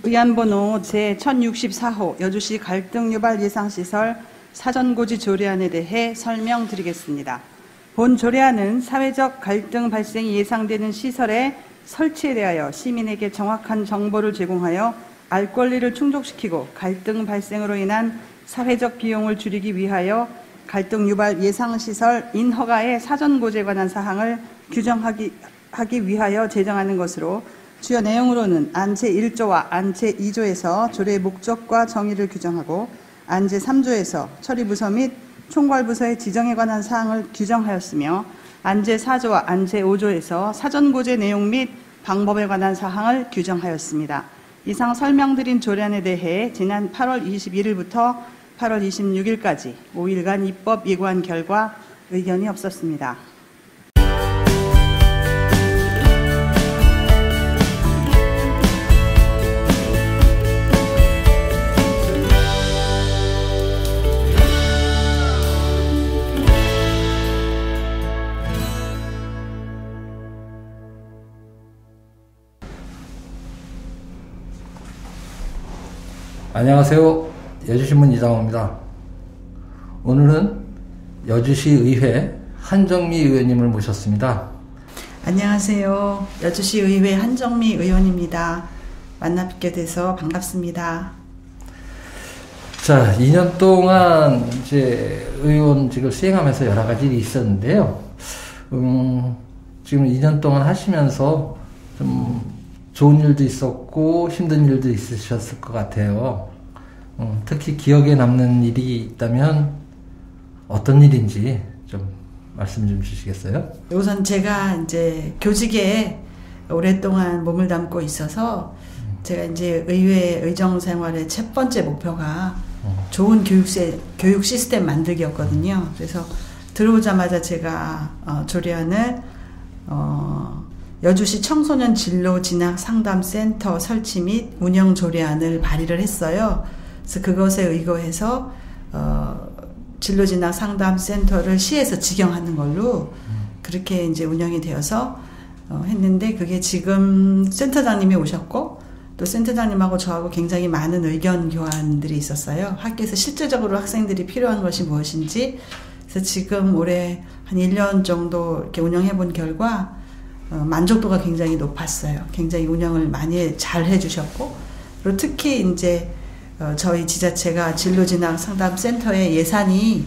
의안번호 제1064호 여주시 갈등 유발 예상시설 사전고지 조례안에 대해 설명드리겠습니다. 본 조례안은 사회적 갈등 발생이 예상되는 시설의 설치에 대하여 시민에게 정확한 정보를 제공하여 알 권리를 충족시키고 갈등 발생으로 인한 사회적 비용을 줄이기 위하여 갈등 유발 예상시설 인허가의 사전고지에 관한 사항을 규정하기 위하여 제정하는 것으로 주요 내용으로는 안 제1조와 안 제2조에서 조례의 목적과 정의를 규정하고 안 제3조에서 처리부서 및 총괄부서의 지정에 관한 사항을 규정하였으며 안 제4조와 안 제5조에서 사전고지 내용 및 방법에 관한 사항을 규정하였습니다. 이상 설명드린 조례안에 대해 지난 8월 21일부터 8월 26일까지 5일간 입법 예고한 결과 의견이 없었습니다. 안녕하세요. 여주신문 이장호입니다. 오늘은 여주시의회 한정미 의원님을 모셨습니다. 안녕하세요. 여주시의회 한정미 의원입니다. 만나 뵙게 돼서 반갑습니다. 자, 2년 동안 이제 의원직을 수행하면서 여러 가지 일이 있었는데요. 지금 2년 동안 하시면서 좀 좋은 일도 있었고 힘든 일도 있으셨을 것 같아요. 특히 기억에 남는 일이 있다면 어떤 일인지 좀 말씀 좀 주시겠어요? 우선 제가 이제 교직에 오랫동안 몸을 담고 있어서 제가 이제 의회 의정 생활의 첫 번째 목표가 좋은 교육 시스템 만들기였거든요. 그래서 들어오자마자 제가 조례안을 여주시 청소년 진로 진학 상담센터 설치 및 운영 조례안을 발의를 했어요. 그래서 그것에 의거해서 진로 진학 상담센터를 시에서 직영하는 걸로 그렇게 이제 운영이 되어서 했는데, 그게 지금 센터장님이 오셨고 또 센터장님하고 저하고 굉장히 많은 의견 교환들이 있었어요. 학교에서 실질적으로 학생들이 필요한 것이 무엇인지. 그래서 지금 올해 한 1년 정도 이렇게 운영해 본 결과 만족도가 굉장히 높았어요. 굉장히 운영을 많이 잘 해주셨고, 그리고 특히 이제 저희 지자체가 진로진학 상담센터의 예산이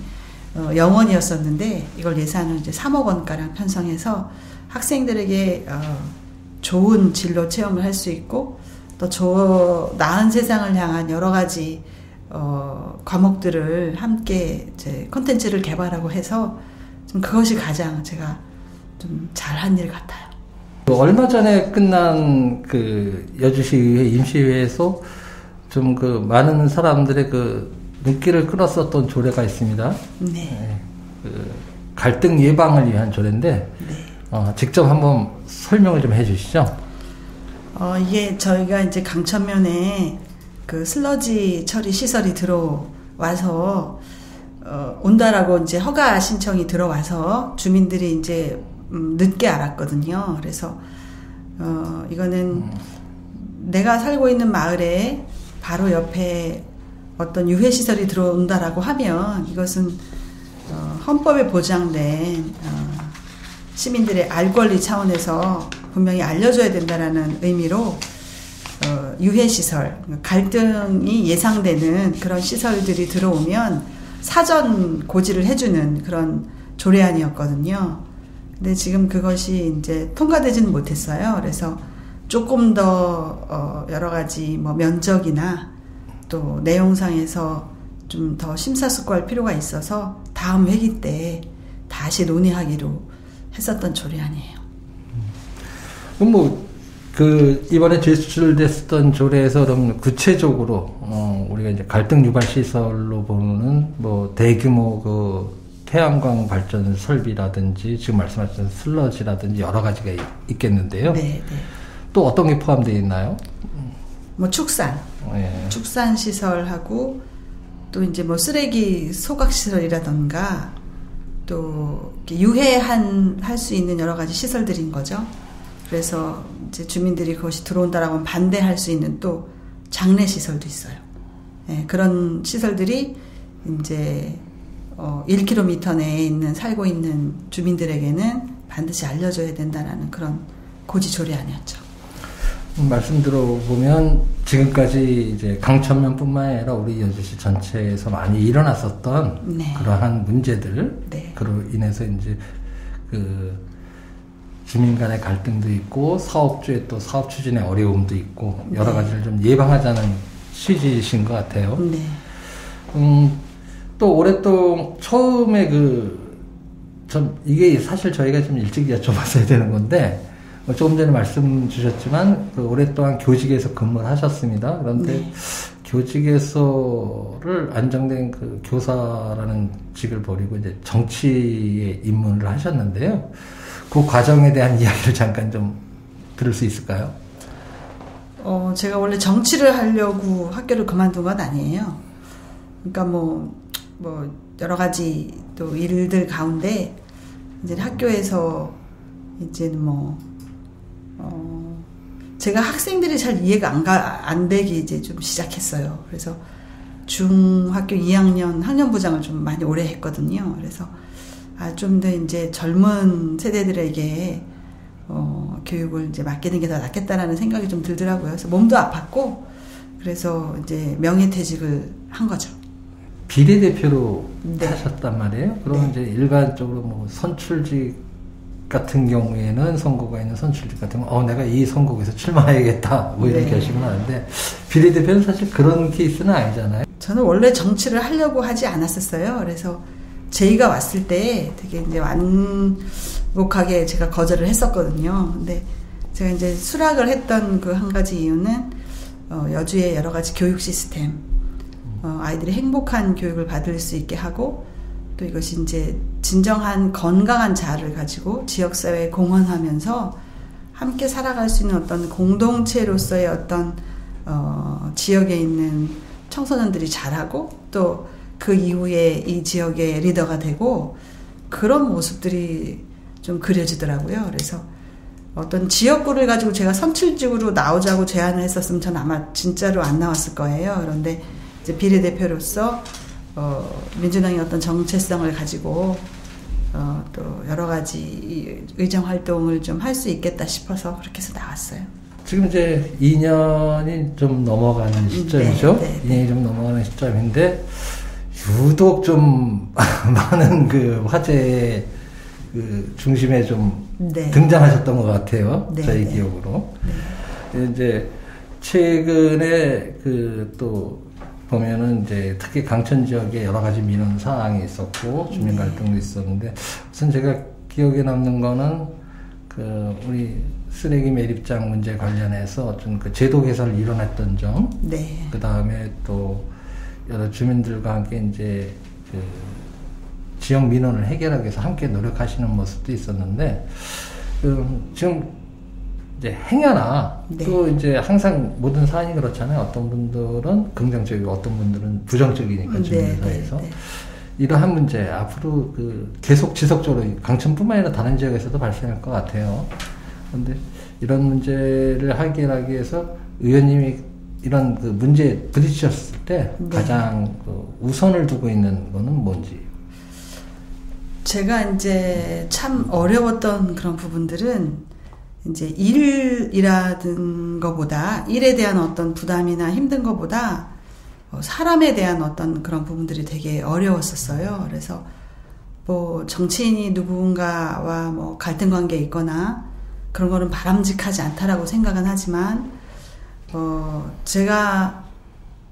0원이었었는데 이걸 예산을 이제 3억 원가량 편성해서 학생들에게 좋은 진로 체험을 할 수 있고 또 나은 세상을 향한 여러 가지 과목들을 함께 이제 콘텐츠를 개발하고 해서 좀 그것이 가장 제가 좀 잘한 일 같아요. 얼마 전에 끝난 그 여주시의회 임시회에서 좀 그 많은 사람들의 그 눈길을 끌었었던 조례가 있습니다. 네. 그 갈등 예방을 위한 조례인데, 네. 직접 한번 설명을 좀 해주시죠. 이게 저희가 이제 강천면에 그 슬러지 처리 시설이 들어와서 온다라고 이제 허가 신청이 들어와서 주민들이 이제 늦게 알았거든요. 그래서 이거는 내가 살고 있는 마을에 바로 옆에 어떤 유해시설이 들어온다라고 하면 이것은 헌법에 보장된 시민들의 알 권리 차원에서 분명히 알려줘야 된다라는 의미로 유해시설, 갈등이 예상되는 그런 시설들이 들어오면 사전 고지를 해주는 그런 조례안이었거든요. 근데 지금 그것이 이제 통과되지는 못했어요. 그래서 조금 더 여러 가지 뭐 면적이나 또 내용상에서 좀 더 심사숙고할 필요가 있어서 다음 회기 때 다시 논의하기로 했었던 조례안이에요. 그럼 뭐 그 이번에 제출됐었던 조례에서 그럼 구체적으로 우리가 이제 갈등 유발 시설로 보는 뭐 대규모 그 태양광 발전 설비라든지 지금 말씀하신 슬러지라든지 여러 가지가 있겠는데요. 네, 네. 또 어떤 게 포함되어 있나요? 뭐 축산, 네. 축산 시설하고 또 이제 뭐 쓰레기 소각 시설이라던가 또 유해할 수 있는 여러 가지 시설들인 거죠. 그래서 이제 주민들이 그것이 들어온다라고 하면 반대할 수 있는 또 장례 시설도 있어요. 예, 그런 시설들이 이제 1km 내에 있는 살고 있는 주민들에게는 반드시 알려줘야 된다라는 그런 고지조례안이었죠. 말씀 들어보면 지금까지 이제 강천면뿐만 아니라 우리 여주시 전체에서 많이 일어났었던 네. 그러한 문제들, 네. 그로 인해서 이제 그 주민 간의 갈등도 있고 사업주의 또 사업 추진의 어려움도 있고 여러 네. 가지를 좀 예방하자는 취지이신 것 같아요. 네. 또 올해 또 처음에 이게 사실 저희가 좀 일찍 여쭤봤어야 되는 건데 조금 전에 말씀 주셨지만 오랫동안 교직에서 근무를 하셨습니다. 그런데 네. 교직에서를 안정된 그 교사라는 직을 버리고 이제 정치에 입문을 하셨는데요. 그 과정에 대한 이야기를 잠깐 좀 들을 수 있을까요? 제가 원래 정치를 하려고 학교를 그만둔 건 아니에요. 그러니까 뭐 여러 가지 또 일들 가운데 이제 학교에서 이제는 제가 학생들이 잘 이해가 안 되기 이제 좀 시작했어요. 그래서 중학교 2학년 학년부장을 좀 많이 오래 했거든요. 그래서 좀 더 이제 젊은 세대들에게 교육을 이제 맡기는 게 더 낫겠다라는 생각이 좀 들더라고요. 그래서 몸도 아팠고 그래서 이제 명예퇴직을 한 거죠. 비례대표로 네. 하셨단 말이에요. 그럼 네. 이제 일반적으로 뭐 선출직 같은 경우에는 선거가 있는 선출직 같은 경우 내가 이 선거구에서 출마해야겠다 뭐 이런 네. 결심을 하는데 비례대표는 사실 그런 케이스는 아니잖아요. 저는 원래 정치를 하려고 하지 않았었어요. 그래서 제의가 왔을 때 되게 이제 완곡하게 제가 거절을 했었거든요. 근데 제가 이제 수락을 했던 그 한 가지 이유는 여주의 여러 가지 교육 시스템, 아이들이 행복한 교육을 받을 수 있게 하고 또 이것이 이제 진정한 건강한 자아를 가지고 지역사회에 공헌하면서 함께 살아갈 수 있는 어떤 공동체로서의 어떤 지역에 있는 청소년들이 자라고 또 그 이후에 이 지역의 리더가 되고 그런 모습들이 좀 그려지더라고요. 그래서 어떤 지역구를 가지고 제가 선출직으로 나오자고 제안을 했었으면 저는 아마 진짜로 안 나왔을 거예요. 그런데 이제 비례대표로서 민주당의 어떤 정체성을 가지고 또 여러 가지 의정 활동을 좀 할 수 있겠다 싶어서 그렇게 해서 나왔어요. 지금 이제 2년이 좀 넘어가는 시점이죠. 네, 2년이 좀 넘어가는 시점인데 유독 좀 많은 그 화제의 그 중심에 좀 네. 등장하셨던 것 같아요. 네, 저희 네. 기억으로. 네. 이제 최근에 또 보면은 이제 특히 강천 지역에 여러 가지 민원 사항이 있었고 주민 갈등도 있었는데 우선 제가 기억에 남는 거는 우리 쓰레기 매립장 문제 관련해서 좀 그 제도 개선을 이뤄냈던 점, 네. 그 다음에 또 여러 주민들과 함께 이제 그 지역 민원을 해결하기 위해서 함께 노력하시는 모습도 있었는데 지금 이제 행여나 네. 또 이제 항상 모든 사안이 그렇잖아요. 어떤 분들은 긍정적이고 어떤 분들은 부정적이니까 주민들 사이에서. 네. 이러한 문제 앞으로 계속 지속적으로 강천뿐만 아니라 다른 지역에서도 발생할 것 같아요. 그런데 이런 문제를 해결하기 위해서 의원님이 이런 문제에 부딪히셨을 때 네. 가장 우선을 두고 있는 거는 뭔지? 제가 이제 참 어려웠던 그런 부분들은 이제 일이라든 거보다 일에 대한 어떤 부담이나 힘든 거보다 사람에 대한 어떤 그런 부분들이 되게 어려웠었어요. 그래서 정치인이 누군가와 갈등 관계에 있거나 그런 거는 바람직하지 않다라고 생각은 하지만 제가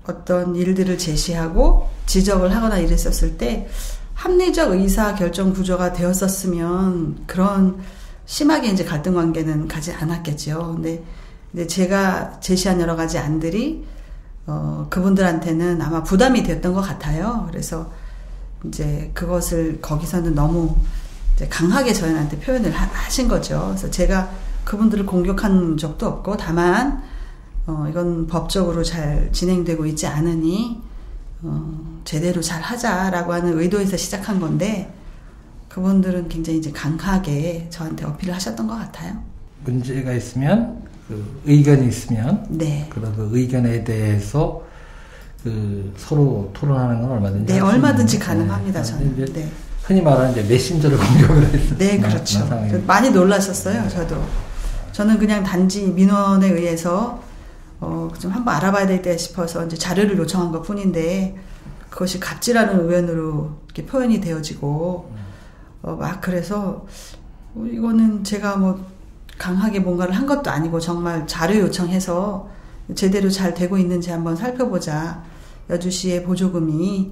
어떤 일들을 제시하고 지적을 하거나 이랬었을 때 합리적 의사 결정 구조가 되었었으면 그런 심하게 이제 갈등 관계는 가지 않았겠죠. 근데 제가 제시한 여러 가지 안들이 그분들한테는 아마 부담이 되었던 것 같아요. 그래서 이제 그것을 거기서는 너무 이제 강하게 저희한테 표현을 하신 거죠. 그래서 제가 그분들을 공격한 적도 없고 다만 이건 법적으로 잘 진행되고 있지 않으니 제대로 잘 하자라고 하는 의도에서 시작한 건데 그분들은 굉장히 이제 강하게 저한테 어필을 하셨던 것 같아요. 문제가 있으면 그 의견이 있으면 네. 그런 그 의견에 대해서 그 서로 토론하는 건 얼마든지 네, 할 수 얼마든지 있는, 가능합니다. 네. 저는. 이제 네. 흔히 말하는 이제 메신저를 공격을 했어요. 네, 그렇죠. 많이 놀랐었어요. 저는 그냥 단지 민원에 의해서 좀 한번 알아봐야 되겠다 싶어서 이제 자료를 요청한 것 뿐인데 그것이 갑질하는 의견으로 이렇게 표현이 되어지고 막 그래서 이거는 제가 뭐 강하게 뭔가를 한 것도 아니고 정말 자료 요청해서 제대로 잘 되고 있는지 한번 살펴보자. 여주시의 보조금이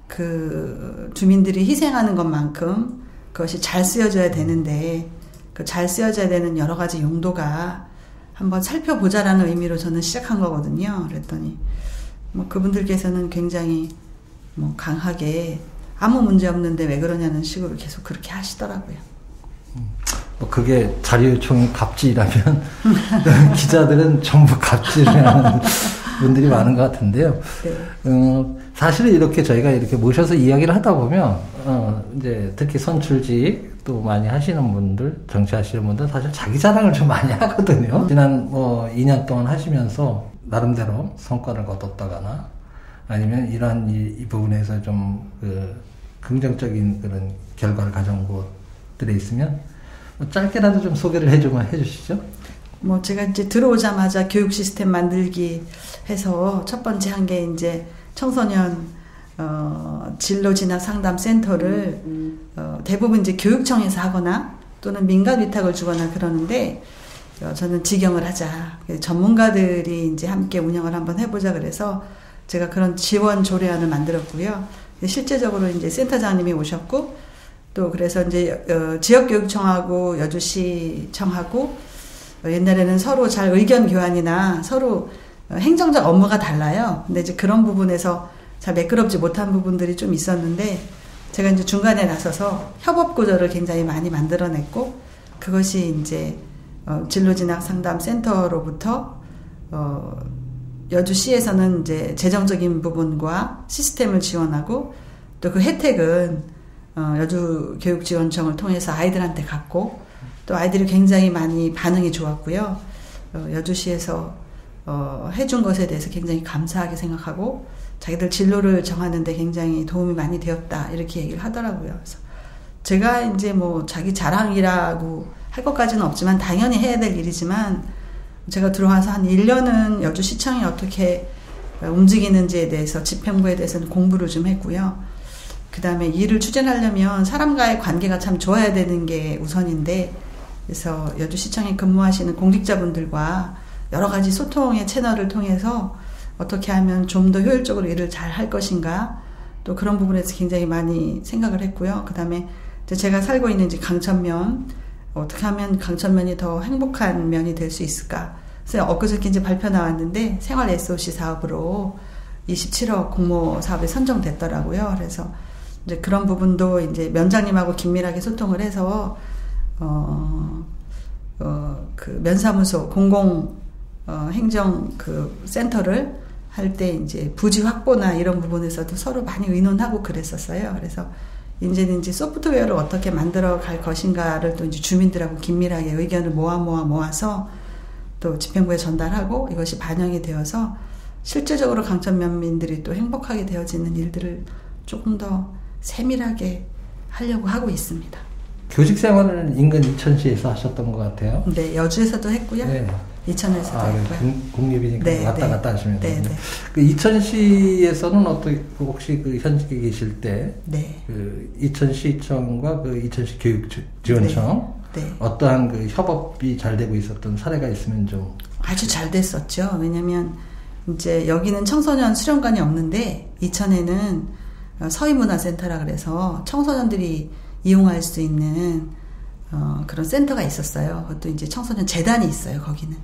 그 주민들이 희생하는 것만큼 그것이 잘 쓰여져야 되는데 그 잘 쓰여져야 되는 여러 가지 용도가 한번 살펴보자라는 의미로 저는 시작한 거거든요. 그랬더니 뭐 그분들께서는 굉장히 뭐 강하게 아무 문제 없는데 왜 그러냐는 식으로 계속 그렇게 하시더라고요. 뭐 그게 자료 요청이 갑질이라면 기자들은 전부 갑질을 하는 분들이 많은 것 같은데요. 네. 사실은 이렇게 저희가 이렇게 모셔서 이야기를 하다 보면 이제 특히 선출직 또 많이 하시는 분들, 정치하시는 분들 사실 자기 자랑을 좀 많이 하거든요. 지난 뭐 2년 동안 하시면서 나름대로 성과를 거뒀다거나 아니면 이러한 이 부분에서 좀 그 긍정적인 그런 결과를 가져온 것들이 있으면 뭐 짧게라도 좀 소개를 해주시죠. 뭐 제가 이제 들어오자마자 교육 시스템 만들기 해서 첫 번째 한 게 이제 청소년 진로 진학 상담 센터를 대부분 이제 교육청에서 하거나 또는 민간 위탁을 주거나 그러는데 저는 직영을 하자. 전문가들이 이제 함께 운영을 한번 해보자 그래서 제가 그런 지원 조례안을 만들었고요. 실제적으로 이제 센터장님이 오셨고 또 그래서 이제 지역교육청하고 여주시청하고 옛날에는 서로 잘 의견 교환이나 서로 행정적 업무가 달라요. 근데 이제 그런 부분에서 잘 매끄럽지 못한 부분들이 좀 있었는데 제가 이제 중간에 나서서 협업 구조를 굉장히 많이 만들어냈고 그것이 이제 진로진학 상담 센터로부터 여주시에서는 이제 재정적인 부분과 시스템을 지원하고 또 그 혜택은 여주교육지원청을 통해서 아이들한테 갔고 또 아이들이 굉장히 많이 반응이 좋았고요. 여주시에서 해준 것에 대해서 굉장히 감사하게 생각하고 자기들 진로를 정하는 데 굉장히 도움이 많이 되었다 이렇게 얘기를 하더라고요. 그래서 제가 이제 뭐 자기 자랑이라고 할 것까지는 없지만 당연히 해야 될 일이지만 제가 들어와서 한 1년은 여주시청이 어떻게 움직이는지에 대해서 집행부에 대해서는 공부를 좀 했고요. 그 다음에 일을 추진하려면 사람과의 관계가 참 좋아야 되는 게 우선인데 그래서 여주시청에 근무하시는 공직자분들과 여러 가지 소통의 채널을 통해서 어떻게 하면 좀 더 효율적으로 일을 잘 할 것인가 또 그런 부분에서 굉장히 많이 생각을 했고요. 그 다음에 제가 살고 있는 이제 강천면 어떻게 하면 강천면이 더 행복한 면이 될 수 있을까? 그래서 엊그저께 이제 발표 나왔는데 생활 SOC 사업으로 27억 공모 사업에 선정됐더라고요. 그래서 이제 그런 부분도 이제 면장님하고 긴밀하게 소통을 해서 그 면사무소 공공 행정 그 센터를 할 때 이제 부지 확보나 이런 부분에서도 서로 많이 의논하고 그랬었어요. 그래서 이제는 이제 소프트웨어를 어떻게 만들어 갈 것인가를 또 이제 주민들하고 긴밀하게 의견을 모아서 또 집행부에 전달하고 이것이 반영이 되어서 실제적으로 강천면민들이 또 행복하게 되어지는 일들을 조금 더 세밀하게 하려고 하고 있습니다. 교직 생활은 인근 이천시에서 하셨던 것 같아요. 네, 여주에서도 했고요. 네. 이천에서도 했고요. 국립이니까 네, 왔다 네. 갔다 하시면 네, 되는데. 네. 그 이천시에서는 어떻게 혹시 그 현직에 계실 때 네. 그 이천시청과 그 이천시 교육지원청 네. 어떠한 그 협업이 잘 되고 있었던 사례가 있으면 좀 아주 잘 됐었죠. 왜냐면 이제 여기는 청소년 수련관이 없는데 이천에는 서희문화센터라 그래서 청소년들이 이용할 수 있는 그런 센터가 있었어요. 그것도 이제 청소년 재단이 있어요. 거기는.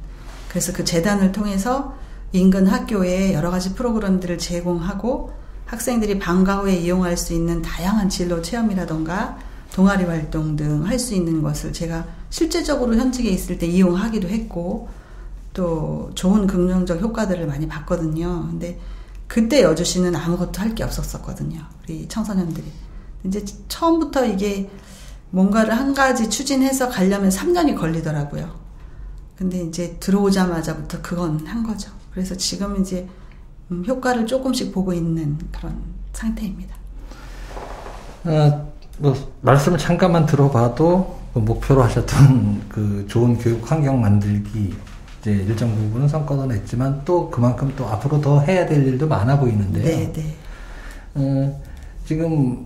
그래서 그 재단을 통해서 인근 학교에 여러 가지 프로그램들을 제공하고 학생들이 방과 후에 이용할 수 있는 다양한 진로 체험이라던가 동아리 활동 등 할 수 있는 것을 제가 실제적으로 현직에 있을 때 이용하기도 했고 또 좋은 긍정적 효과들을 많이 봤거든요. 근데 그때 여주시는 아무것도 할 게 없었거든요. 우리 청소년들이. 이제 처음부터 이게 뭔가를 한 가지 추진해서 가려면 3년이 걸리더라고요. 근데 이제 들어오자마자부터 그건 한 거죠. 그래서 지금 이제 효과를 조금씩 보고 있는 그런 상태입니다. 말씀을 잠깐만 들어봐도 목표로 하셨던 그 좋은 교육 환경 만들기 이제 일정 부분은 성과도 냈지만 또 그만큼 또 앞으로 더 해야 될 일도 많아 보이는데요. 네. 지금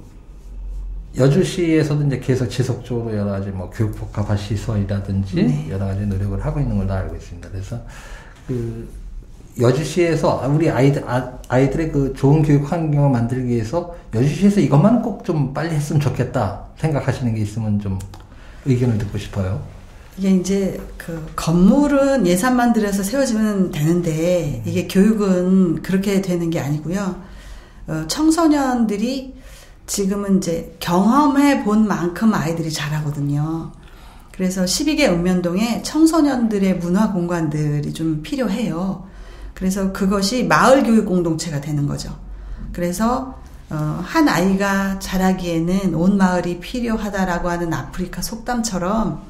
여주시에서도 이제 계속 지속적으로 여러 가지 뭐 교육복합화 시설이라든지 네. 여러 가지 노력을 하고 있는 걸로 알고 있습니다. 그래서 그 여주시에서 우리 아이들의 그 좋은 교육 환경을 만들기 위해서 여주시에서 이것만 꼭 좀 빨리 했으면 좋겠다 생각하시는 게 있으면 좀 의견을 듣고 싶어요. 이게 이제 그 건물은 예산만 들여서 세워지면 되는데 이게 교육은 그렇게 되는 게 아니고요. 청소년들이 지금은 이제 경험해 본 만큼 아이들이 잘하거든요. 그래서 12개 읍면동에 청소년들의 문화 공간들이 좀 필요해요. 그래서 그것이 마을 교육 공동체가 되는 거죠. 그래서 한 아이가 자라기에는 온 마을이 필요하다라고 하는 아프리카 속담처럼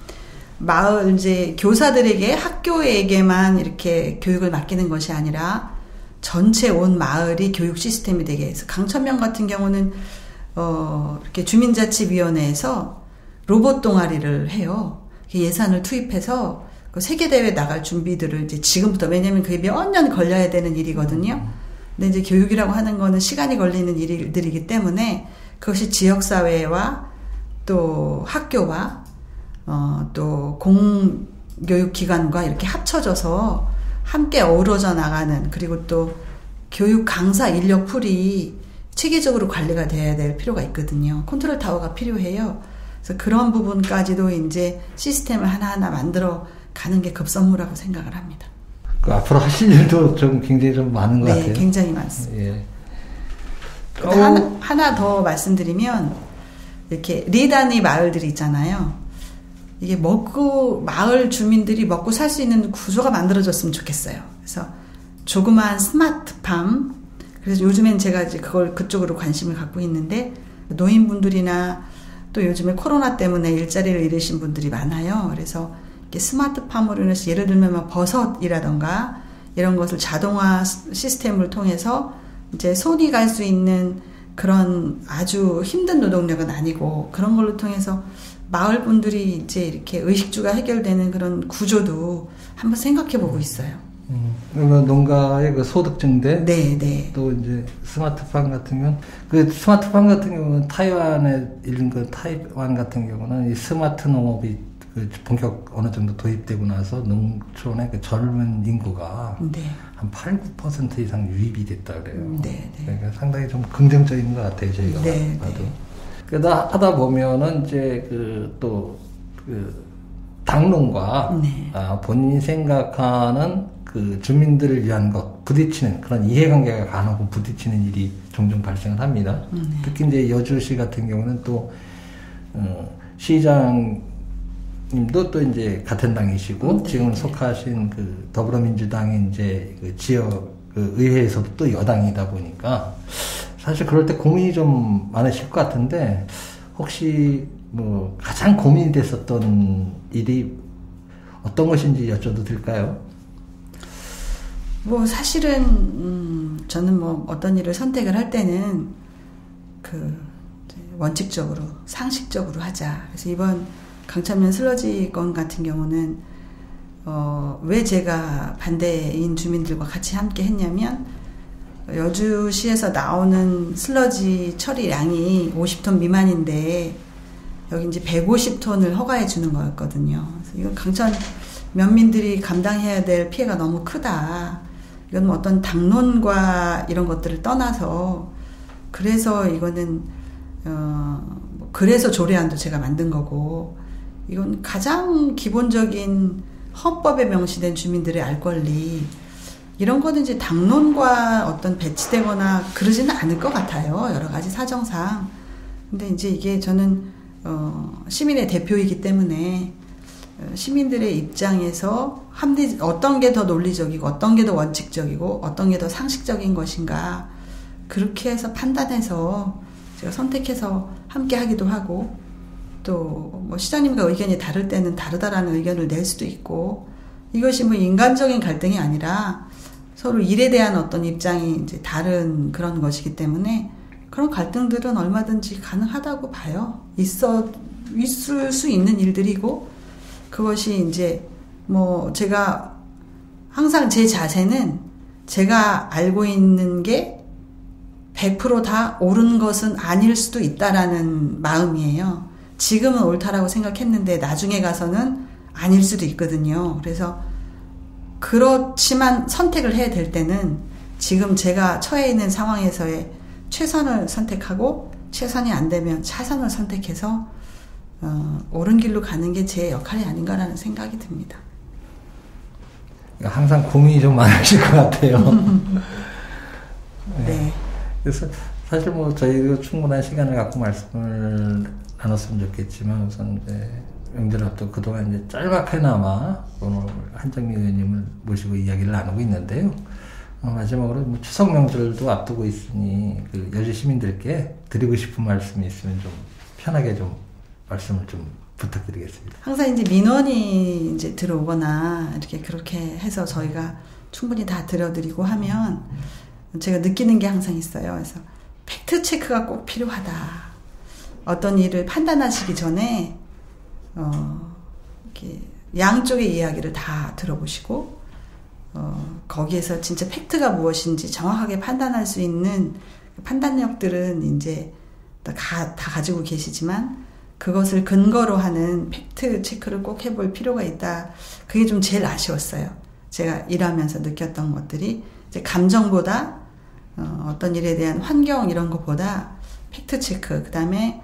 마을 이제 교사들에게 학교에게만 이렇게 교육을 맡기는 것이 아니라 전체 온 마을이 교육 시스템이 되게 해서 강천면 같은 경우는 이렇게 주민자치위원회에서 로봇 동아리를 해요. 예산을 투입해서 그 세계대회 나갈 준비들을 이제 지금부터, 왜냐면 그게 몇 년 걸려야 되는 일이거든요. 근데 이제 교육이라고 하는 거는 시간이 걸리는 일들이기 때문에 그것이 지역사회와 또 학교와 또 공교육기관과 이렇게 합쳐져서 함께 어우러져 나가는, 그리고 또 교육 강사 인력 풀이 체계적으로 관리가 돼야 될 필요가 있거든요. 컨트롤 타워가 필요해요. 그래서 그런 부분까지도 이제 시스템을 하나하나 만들어 가는 게 급선무라고 생각을 합니다. 그 앞으로 하실 일도 좀 굉장히 좀 많은 것 네, 같아요. 굉장히 많습니다. 예. 하나 더 말씀드리면, 이렇게 리단위 마을들이 있잖아요. 이게 마을 주민들이 먹고 살 수 있는 구조가 만들어졌으면 좋겠어요. 그래서 조그마한 스마트팜, 그래서 요즘엔 제가 이제 그쪽으로 관심을 갖고 있는데, 노인분들이나 또 요즘에 코로나 때문에 일자리를 잃으신 분들이 많아요. 그래서 스마트팜으로 인해서 예를 들면 막 버섯이라던가 이런 것을 자동화 시스템을 통해서 이제 손이 갈 수 있는 그런 아주 힘든 노동력은 아니고, 그런 걸로 통해서 마을 분들이 이제 이렇게 의식주가 해결되는 그런 구조도 한번 생각해 보고 있어요. 그러면 농가의 그 소득 증대, 네. 또 이제 스마트팜 같은 경우는, 그 스마트팜 같은 경우는 타이완 같은 경우는 이 스마트 농업이 그 본격 어느 정도 도입되고 나서 농촌의 그 젊은 인구가 네. 한 8~9% 이상 유입이 됐다 그래요. 네. 그러니까 상당히 좀 긍정적인 것 같아요, 저희가 네. 봐도. 그러다 하다 보면은 이제 그 당론과 네. 본인이 생각하는 그 주민들을 위한 것, 부딪히는 그런 이해관계가 가능하고 부딪히는 일이 종종 발생을 합니다. 특히 이제 여주시 같은 경우는 또 시장님도 또 이제 같은 당이시고 지금 속하신 그 더불어민주당의 이제 그 지역 그 의회에서도 또 여당이다 보니까 사실 그럴 때 고민이 좀 많으실 것 같은데, 혹시 뭐 가장 고민이 됐었던 일이 어떤 것인지 여쭤도 될까요? 뭐 사실은 저는 뭐 어떤 일을 선택을 할 때는 그 원칙적으로 상식적으로 하자. 그래서 이번 강천면 슬러지 건 같은 경우는 왜 제가 반대인 주민들과 같이 함께 했냐면, 여주시에서 나오는 슬러지 처리량이 50톤 미만인데 여기 이제 150톤을 허가해 주는 거였거든요. 그래서 이건 강천 면민들이 감당해야 될 피해가 너무 크다. 이건 뭐 어떤 당론과 이런 것들을 떠나서, 그래서 이거는 그래서 조례안도 제가 만든 거고, 이건 가장 기본적인 헌법에 명시된 주민들의 알 권리, 이런 거는 이제 당론과 어떤 배치되거나 그러지는 않을 것 같아요. 여러 가지 사정상. 근데 이제 이게 저는 시민의 대표이기 때문에 시민들의 입장에서 어떤 게 더 논리적이고 어떤 게 더 원칙적이고 어떤 게 더 상식적인 것인가, 그렇게 해서 판단해서 제가 선택해서 함께 하기도 하고, 또 뭐 시장님과 의견이 다를 때는 다르다라는 의견을 낼 수도 있고, 이것이 뭐 인간적인 갈등이 아니라 서로 일에 대한 어떤 입장이 이제 다른 그런 것이기 때문에 그런 갈등들은 얼마든지 가능하다고 봐요. 있을 수 있는 일들이고, 그것이 이제 뭐 제가 항상 제 자세는 제가 알고 있는 게 100% 다 옳은 것은 아닐 수도 있다라는 마음이에요. 지금은 옳다라고 생각했는데 나중에 가서는 아닐 수도 있거든요. 그래서 그렇지만 선택을 해야 될 때는 지금 제가 처해 있는 상황에서의 최선을 선택하고, 최선이 안 되면 차선을 선택해서 옳은 길로 가는 게 제 역할이 아닌가라는 생각이 듭니다. 항상 고민이 좀 많으실 것 같아요. 네. 그래서 사실 뭐 저희도 충분한 시간을 갖고 말씀을 나눴으면 좋겠지만, 우선 이제 명절 앞두고 그동안 이제 짤막하나마 오늘 한정미 의원님을 모시고 이야기를 나누고 있는데요. 마지막으로 뭐 추석 명절도 앞두고 있으니 그 여주 시민들께 드리고 싶은 말씀이 있으면 좀 편하게 좀 말씀을 좀 부탁드리겠습니다. 항상 이제 민원이 이제 들어오거나 이렇게 그렇게 해서 저희가 충분히 다 들어드리고 하면 제가 느끼는 게 항상 있어요. 그래서 팩트 체크가 꼭 필요하다. 어떤 일을 판단하시기 전에 이렇게 양쪽의 이야기를 다 들어보시고 거기에서 진짜 팩트가 무엇인지 정확하게 판단할 수 있는 판단력들은 이제 다 가지고 계시지만, 그것을 근거로 하는 팩트 체크를 꼭 해볼 필요가 있다. 그게 좀 제일 아쉬웠어요. 제가 일하면서 느꼈던 것들이 이제 감정보다 어떤 일에 대한 환경 이런 것보다 팩트 체크, 그 다음에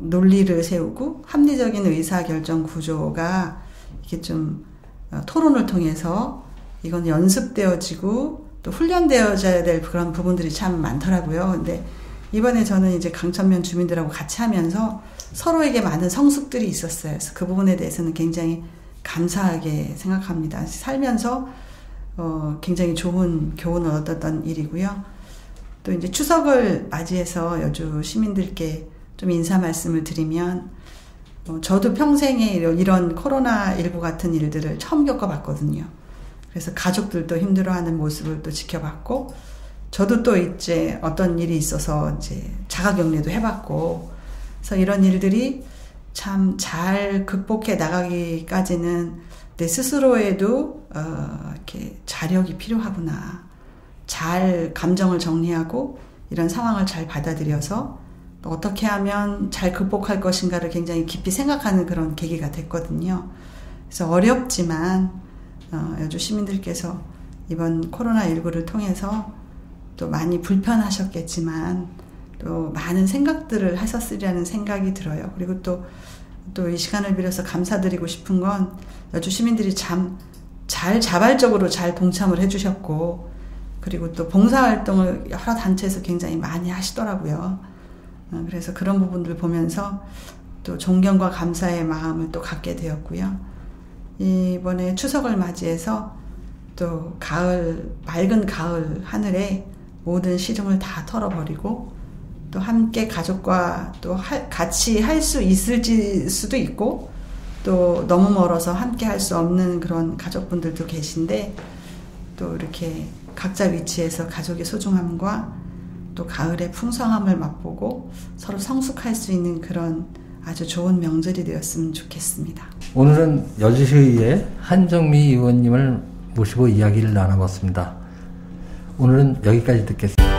논리를 세우고 합리적인 의사결정 구조가 이렇게 좀 토론을 통해서 이건 연습되어지고 또 훈련되어져야 될 그런 부분들이 참 많더라고요. 근데 이번에 저는 이제 강천면 주민들하고 같이 하면서 서로에게 많은 성숙들이 있었어요. 그래서 그 부분에 대해서는 굉장히 감사하게 생각합니다. 살면서 굉장히 좋은 교훈을 얻었던 일이고요. 또 이제 추석을 맞이해서 여주 시민들께 좀 인사 말씀을 드리면, 저도 평생에 이런 코로나19 같은 일들을 처음 겪어봤거든요. 그래서 가족들도 힘들어하는 모습을 또 지켜봤고, 저도 또 이제 어떤 일이 있어서 이제 자가격리도 해봤고, 그래서 이런 일들이 참 잘 극복해 나가기까지는 내 스스로에도 이렇게 자력이 필요하구나. 잘 감정을 정리하고 이런 상황을 잘 받아들여서 또 어떻게 하면 잘 극복할 것인가를 굉장히 깊이 생각하는 그런 계기가 됐거든요. 그래서 어렵지만 여주 시민들께서 이번 코로나19를 통해서 또 많이 불편하셨겠지만 또 많은 생각들을 하셨으리라는 생각이 들어요. 그리고 또 이 시간을 빌어서 감사드리고 싶은 건 여주 시민들이 참 잘 자발적으로 잘 동참을 해주셨고, 그리고 또 봉사활동을 여러 단체에서 굉장히 많이 하시더라고요. 그래서 그런 부분들 보면서 또 존경과 감사의 마음을 또 갖게 되었고요. 이번에 추석을 맞이해서 또 맑은 가을 하늘에 모든 시름을 다 털어버리고 또 함께 가족과 또 같이 할 수 있을지 수도 있고, 또 너무 멀어서 함께 할 수 없는 그런 가족분들도 계신데, 또 이렇게 각자 위치에서 가족의 소중함과 또 가을의 풍성함을 맛보고 서로 성숙할 수 있는 그런 아주 좋은 명절이 되었으면 좋겠습니다. 오늘은 여주시의회 한정미 의원님을 모시고 이야기를 나눠봤습니다. 오늘은 여기까지 듣겠습니다.